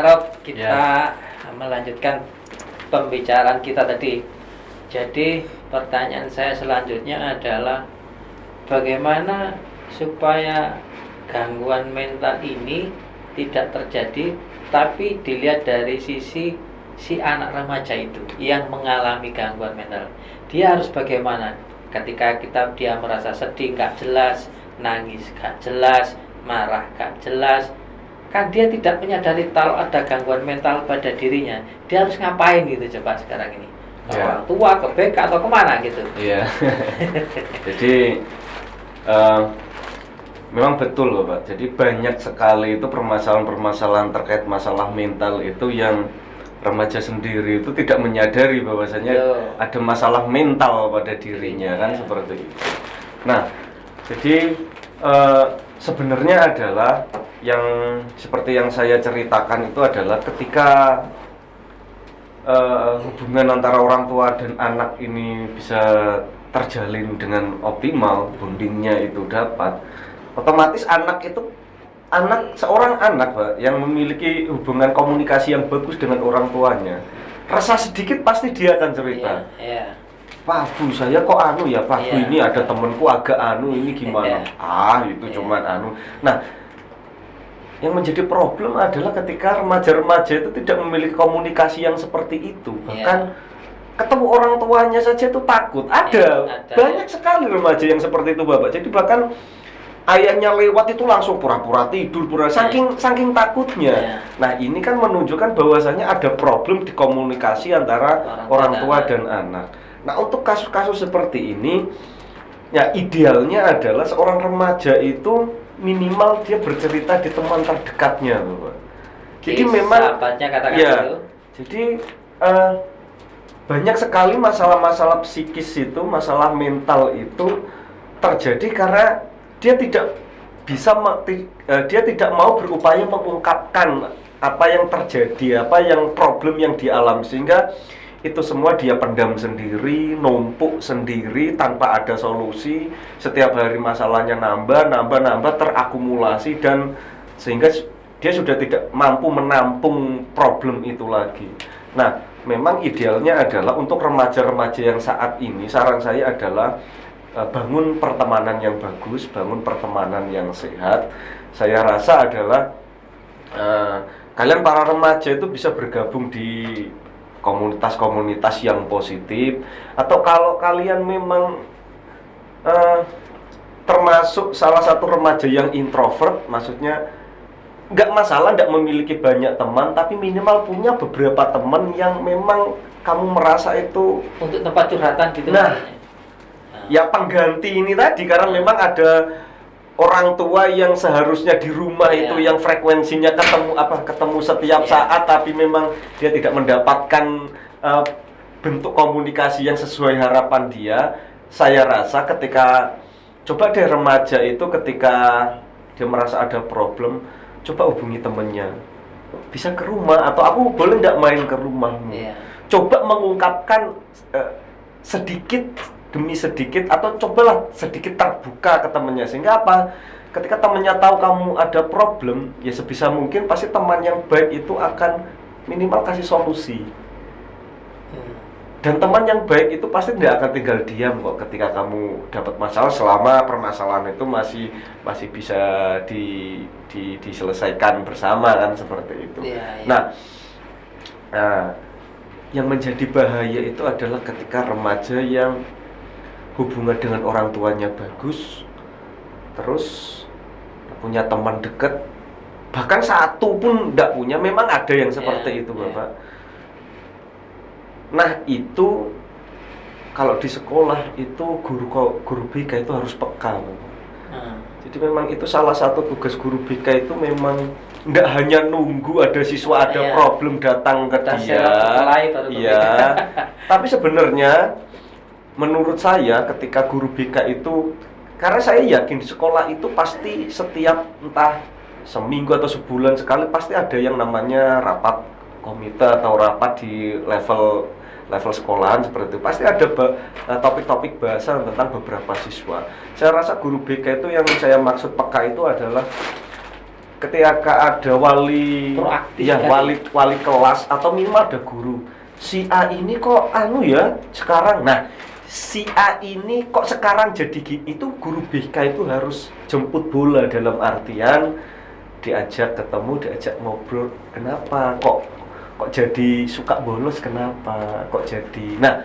Rob, kita melanjutkan pembicaraan kita tadi. Jadi pertanyaan saya selanjutnya adalah bagaimana supaya gangguan mental ini tidak terjadi, tapi dilihat dari sisi si anak remaja itu yang mengalami gangguan mental. Dia harus bagaimana ketika dia merasa sedih gak jelas, nangis gak jelas, marah gak jelas, kan dia tidak menyadari kalau ada gangguan mental pada dirinya. Dia harus ngapain gitu coba sekarang ini? Orang tua, ke BK atau kemana gitu? Iya. Jadi memang betul loh Pak. Jadi banyak sekali itu permasalahan-permasalahan terkait masalah mental itu yang remaja sendiri itu tidak menyadari bahwasanya ada masalah mental pada dirinya kan seperti itu. Nah, jadi sebenarnya adalah yang seperti yang saya ceritakan itu adalah ketika hubungan antara orang tua dan anak ini bisa terjalin dengan optimal, bondingnya itu dapat, otomatis seorang anak Pak, yang memiliki hubungan komunikasi yang bagus dengan orang tuanya, rasa sedikit pasti dia akan cerita. Pak Bu, saya kok ya Pak Bu, ini ada temenku agak ini gimana? Itu cuman Nah, yang menjadi problem adalah ketika remaja-remaja itu tidak memiliki komunikasi yang seperti itu. Bahkan ketemu orang tuanya saja itu takut. Ada banyak sekali remaja yang seperti itu Bapak. Jadi bahkan ayahnya lewat itu langsung pura-pura tidur, saking takutnya. Nah, ini kan menunjukkan bahwasanya ada problem di komunikasi antara orang tua dan anak. Nah, untuk kasus-kasus seperti ini, ya idealnya adalah seorang remaja itu minimal dia bercerita di teman terdekatnya, Bapak. Jadi memang gitu. Jadi banyak sekali masalah-masalah psikis itu, masalah mental itu terjadi karena dia tidak mau berupaya mengungkapkan apa yang terjadi, apa yang problem yang dialami, sehingga itu semua dia pendam sendiri, numpuk sendiri tanpa ada solusi. Setiap hari masalahnya nambah, terakumulasi, dan sehingga dia sudah tidak mampu menampung problem itu lagi. Nah, memang idealnya adalah untuk remaja-remaja yang saat ini, saran saya adalah bangun pertemanan yang bagus, bangun pertemanan yang sehat. Saya rasa adalah kalian para remaja itu bisa bergabung di komunitas-komunitas yang positif, atau kalau kalian memang termasuk salah satu remaja yang introvert, maksudnya nggak masalah nggak memiliki banyak teman, tapi minimal punya beberapa teman yang memang kamu merasa itu untuk tempat curhatan gitu. Nah, ya pengganti ini tadi, karena memang ada orang tua yang seharusnya di rumah itu yang frekuensinya ketemu setiap saat, tapi memang dia tidak mendapatkan bentuk komunikasi yang sesuai harapan dia. Saya rasa coba deh remaja itu ketika dia merasa ada problem, coba hubungi temennya, bisa ke rumah, atau aku boleh nggak main ke rumahmu. Coba mengungkapkan sedikit demi sedikit, atau cobalah sedikit terbuka ke temannya, sehingga apa? Ketika temannya tahu kamu ada problem, ya sebisa mungkin pasti teman yang baik itu akan minimal kasih solusi. Dan teman yang baik itu pasti tidak akan tinggal diam kok ketika kamu dapat masalah, selama permasalahan itu masih bisa diselesaikan bersama, kan seperti itu. Nah, yang menjadi bahaya itu adalah ketika remaja yang hubungan dengan orang tuanya bagus, terus punya teman dekat, bahkan satu pun tidak punya. Memang ada yang seperti itu Bapak. Nah, itu kalau di sekolah itu guru BK itu harus peka Bapak. Jadi memang itu salah satu tugas guru BK itu, memang tidak hanya nunggu ada siswa ada problem datang ke dia. Tapi sebenarnya menurut saya ketika guru BK itu, karena saya yakin di sekolah itu pasti setiap entah seminggu atau sebulan sekali pasti ada yang namanya rapat komite atau rapat di level sekolahan seperti itu. Pasti ada topik-topik bahasan tentang beberapa siswa. Saya rasa guru BK itu yang saya maksud peka itu adalah ketika ada wali proaktif ya wali kelas atau minimal ada guru, si A ini kok ya sekarang, nah si A ini kok sekarang jadi itu guru BK itu harus jemput bola, dalam artian diajak ketemu, diajak ngobrol, kenapa kok jadi suka bolos, kenapa kok jadi. Nah,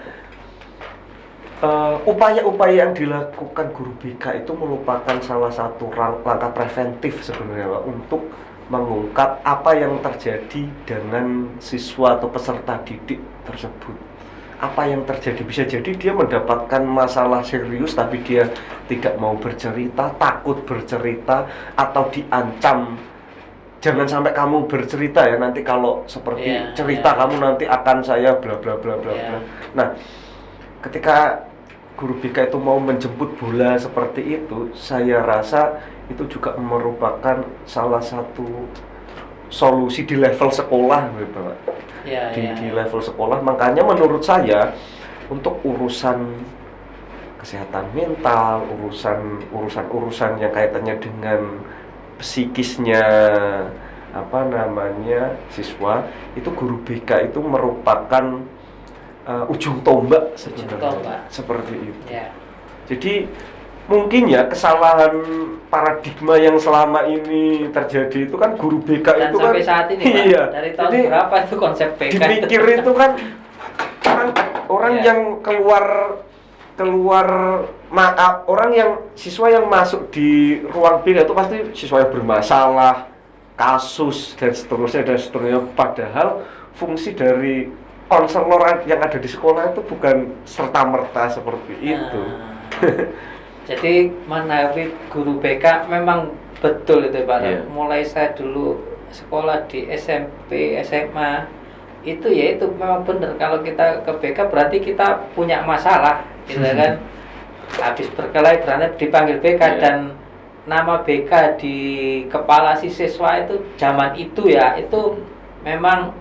upaya-upaya yang dilakukan guru BK itu merupakan salah satu langkah preventif sebenarnya, Pak, untuk mengungkap apa yang terjadi dengan siswa atau peserta didik tersebut. Apa yang terjadi, bisa jadi dia mendapatkan masalah serius tapi dia tidak mau bercerita, takut bercerita, atau diancam, jangan sampai kamu bercerita ya, nanti kalau seperti cerita kamu nanti akan saya bla bla bla bla bla. Nah, ketika guru BK itu mau menjemput bola seperti itu, saya rasa itu juga merupakan salah satu solusi di level sekolah gitu, Pak. Di level sekolah, makanya menurut saya untuk urusan kesehatan mental, urusan yang kaitannya dengan psikisnya siswa, itu guru BK itu merupakan ujung tombak sebenarnya, seperti itu. Jadi mungkin ya kesalahan paradigma yang selama ini terjadi itu kan guru BK dan itu sampai kan saat ini Pak, dari tahun berapa itu konsep BK dipikir itu kan orang yang keluar orang yang siswa yang masuk di ruang BK itu pasti siswa yang bermasalah, kasus dan seterusnya, padahal fungsi dari konselor yang ada di sekolah itu bukan serta-merta seperti itu. Jadi menurut guru BK memang betul itu Pak. Mulai saya dulu sekolah di SMP, SMA, itu memang benar, kalau kita ke BK berarti kita punya masalah, gitu kan. Habis berkelahi berarti dipanggil BK, dan nama BK di kepala si siswa itu zaman itu itu memang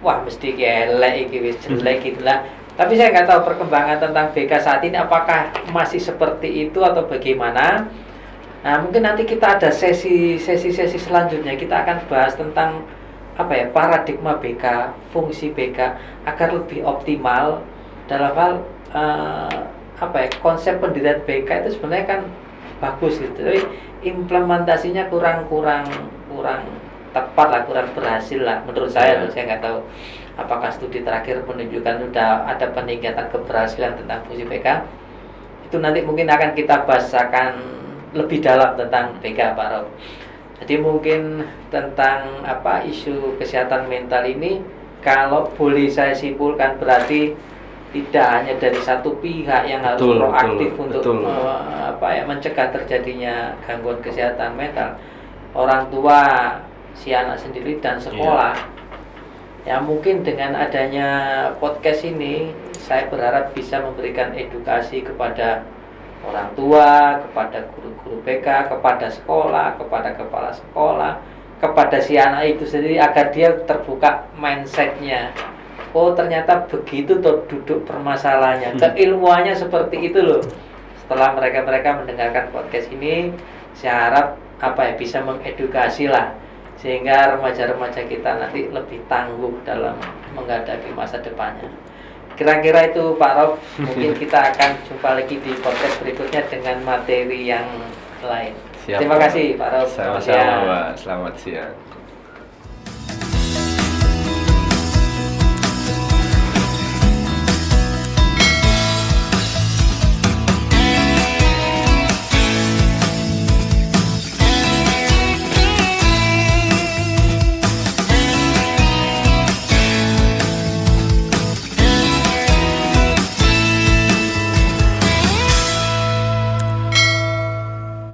wah mesti elek iki, wis jelek gitu lah. Tapi saya nggak tahu perkembangan tentang BK saat ini apakah masih seperti itu atau bagaimana. Nah, mungkin nanti kita ada sesi selanjutnya, kita akan bahas tentang paradigma BK, fungsi BK agar lebih optimal dalam hal konsep pendirian BK itu sebenarnya kan bagus gitu. Tapi implementasinya kurang tepat lah, kurang berhasil lah menurut saya. Saya nggak tahu apakah studi terakhir menunjukkan sudah ada peningkatan keberhasilan tentang fungsi BK. Itu nanti mungkin akan kita bahasakan lebih dalam tentang BK, Pak Rob. Jadi mungkin tentang isu kesehatan mental ini, kalau boleh saya simpulkan, berarti tidak hanya dari satu pihak yang harus proaktif untuk mencegah terjadinya gangguan kesehatan mental. Orang tua, si anak sendiri, dan sekolah. Ya mungkin dengan adanya podcast ini, saya berharap bisa memberikan edukasi kepada orang tua, kepada guru-guru BK, kepada sekolah, kepada kepala sekolah, kepada si anak itu sendiri, agar dia terbuka mindsetnya. Oh ternyata begitu tuh duduk permasalahannya, keilmuannya seperti itu loh. Setelah mereka mendengarkan podcast ini, saya harap bisa mengedukasi lah, sehingga remaja-remaja kita nanti lebih tangguh dalam menghadapi masa depannya. Kira-kira itu Pak Rob. Mungkin kita akan jumpa lagi di podcast berikutnya dengan materi yang lain. Siap, terima kasih Pak Rob. Sama-sama, Pak. Selamat siang.